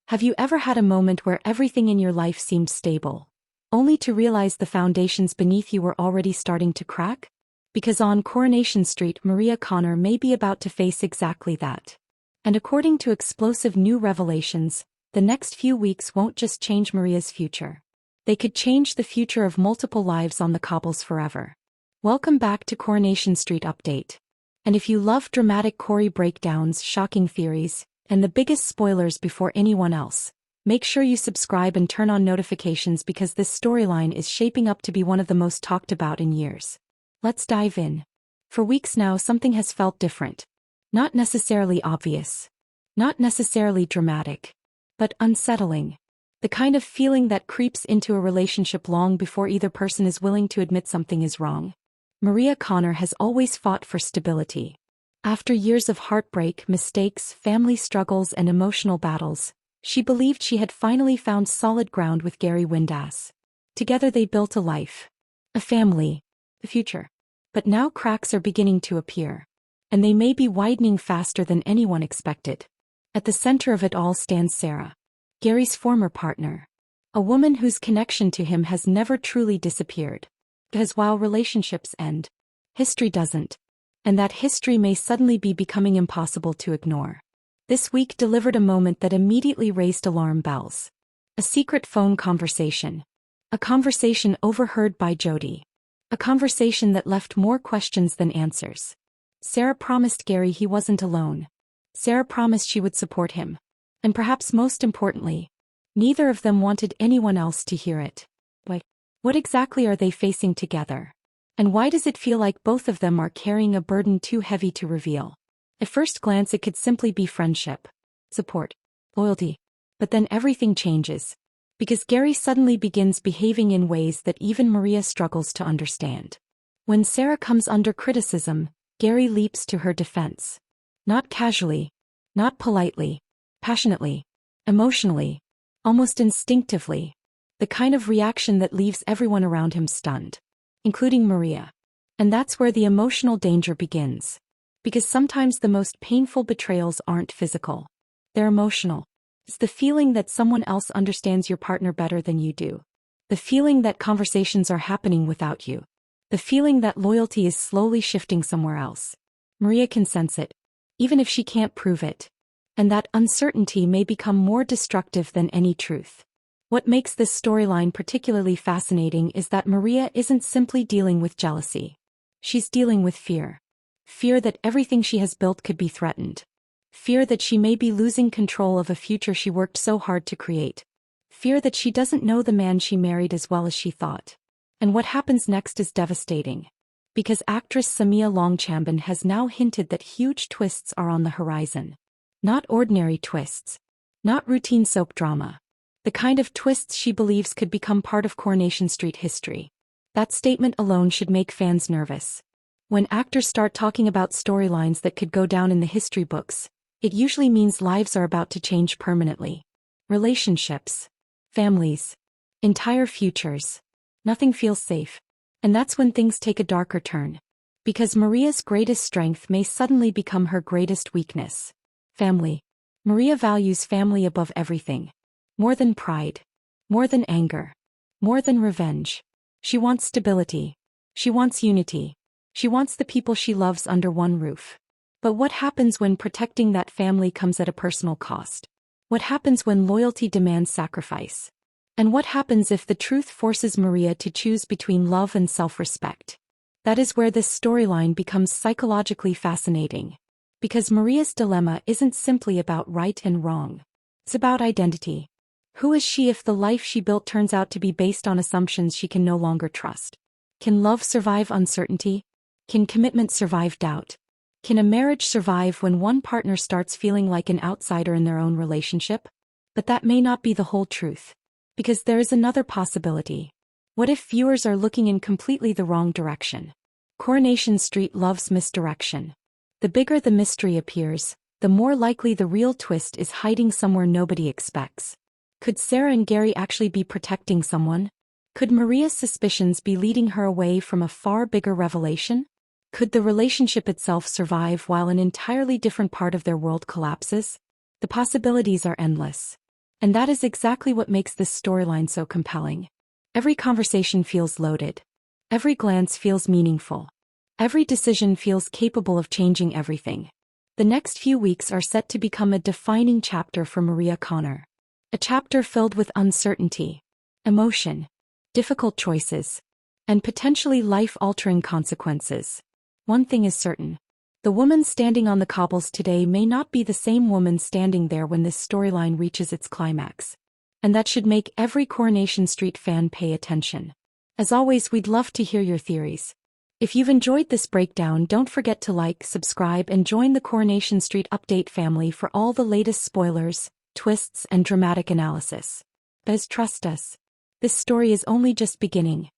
Have you ever had a moment where everything in your life seemed stable, only to realize the foundations beneath you were already starting to crack? Because on Coronation Street, Maria Connor may be about to face exactly that. And according to explosive new revelations, the next few weeks won't just change Maria's future. They could change the future of multiple lives on the cobbles forever. Welcome back to Coronation Street Update. And if you love dramatic Corrie breakdowns, shocking theories, and the biggest spoilers before anyone else, make sure you subscribe and turn on notifications because this storyline is shaping up to be one of the most talked about in years. Let's dive in. For weeks now, something has felt different. Not necessarily obvious. Not necessarily dramatic. But unsettling. The kind of feeling that creeps into a relationship long before either person is willing to admit something is wrong. Maria Connor has always fought for stability. After years of heartbreak, mistakes, family struggles, and emotional battles, she believed she had finally found solid ground with Gary Windass. Together they built a life. A family. A future. But now cracks are beginning to appear. And they may be widening faster than anyone expected. At the center of it all stands Sarah, Gary's former partner. A woman whose connection to him has never truly disappeared. Because while relationships end, history doesn't. And that history may suddenly be becoming impossible to ignore. This week delivered a moment that immediately raised alarm bells. A secret phone conversation. A conversation overheard by Jody. A conversation that left more questions than answers. Sarah promised Gary he wasn't alone. Sarah promised she would support him. And perhaps most importantly, neither of them wanted anyone else to hear it. But what exactly are they facing together? And why does it feel like both of them are carrying a burden too heavy to reveal? At first glance it could simply be friendship, support, loyalty. But then everything changes. Because Gary suddenly begins behaving in ways that even Maria struggles to understand. When Sarah comes under criticism, Gary leaps to her defense. Not casually, not politely, passionately, emotionally, almost instinctively. The kind of reaction that leaves everyone around him stunned. Including Maria. And that's where the emotional danger begins. Because sometimes the most painful betrayals aren't physical. They're emotional. It's the feeling that someone else understands your partner better than you do. The feeling that conversations are happening without you. The feeling that loyalty is slowly shifting somewhere else. Maria can sense it, even if she can't prove it. And that uncertainty may become more destructive than any truth. What makes this storyline particularly fascinating is that Maria isn't simply dealing with jealousy. She's dealing with fear. Fear that everything she has built could be threatened. Fear that she may be losing control of a future she worked so hard to create. Fear that she doesn't know the man she married as well as she thought. And what happens next is devastating. Because actress Samia Longchamban has now hinted that huge twists are on the horizon. Not ordinary twists. Not routine soap drama. The kind of twists she believes could become part of Coronation Street history. That statement alone should make fans nervous. When actors start talking about storylines that could go down in the history books, it usually means lives are about to change permanently. Relationships. Families. Entire futures. Nothing feels safe. And that's when things take a darker turn. Because Maria's greatest strength may suddenly become her greatest weakness. Family. Maria values family above everything. More than pride. More than anger. More than revenge. She wants stability. She wants unity. She wants the people she loves under one roof. But what happens when protecting that family comes at a personal cost? What happens when loyalty demands sacrifice? And what happens if the truth forces Maria to choose between love and self-respect? That is where this storyline becomes psychologically fascinating. Because Maria's dilemma isn't simply about right and wrong. It's about identity. Who is she if the life she built turns out to be based on assumptions she can no longer trust? Can love survive uncertainty? Can commitment survive doubt? Can a marriage survive when one partner starts feeling like an outsider in their own relationship? But that may not be the whole truth. Because there is another possibility. What if viewers are looking in completely the wrong direction? Coronation Street loves misdirection. The bigger the mystery appears, the more likely the real twist is hiding somewhere nobody expects. Could Sarah and Gary actually be protecting someone? Could Maria's suspicions be leading her away from a far bigger revelation? Could the relationship itself survive while an entirely different part of their world collapses? The possibilities are endless. And that is exactly what makes this storyline so compelling. Every conversation feels loaded. Every glance feels meaningful. Every decision feels capable of changing everything. The next few weeks are set to become a defining chapter for Maria Connor. A chapter filled with uncertainty, emotion, difficult choices, and potentially life-altering consequences. One thing is certain. The woman standing on the cobbles today may not be the same woman standing there when this storyline reaches its climax. And that should make every Coronation Street fan pay attention. As always, we'd love to hear your theories. If you've enjoyed this breakdown, don't forget to like, subscribe, and join the Coronation Street Update family for all the latest spoilers, twists, and dramatic analysis. Trust us. This story is only just beginning.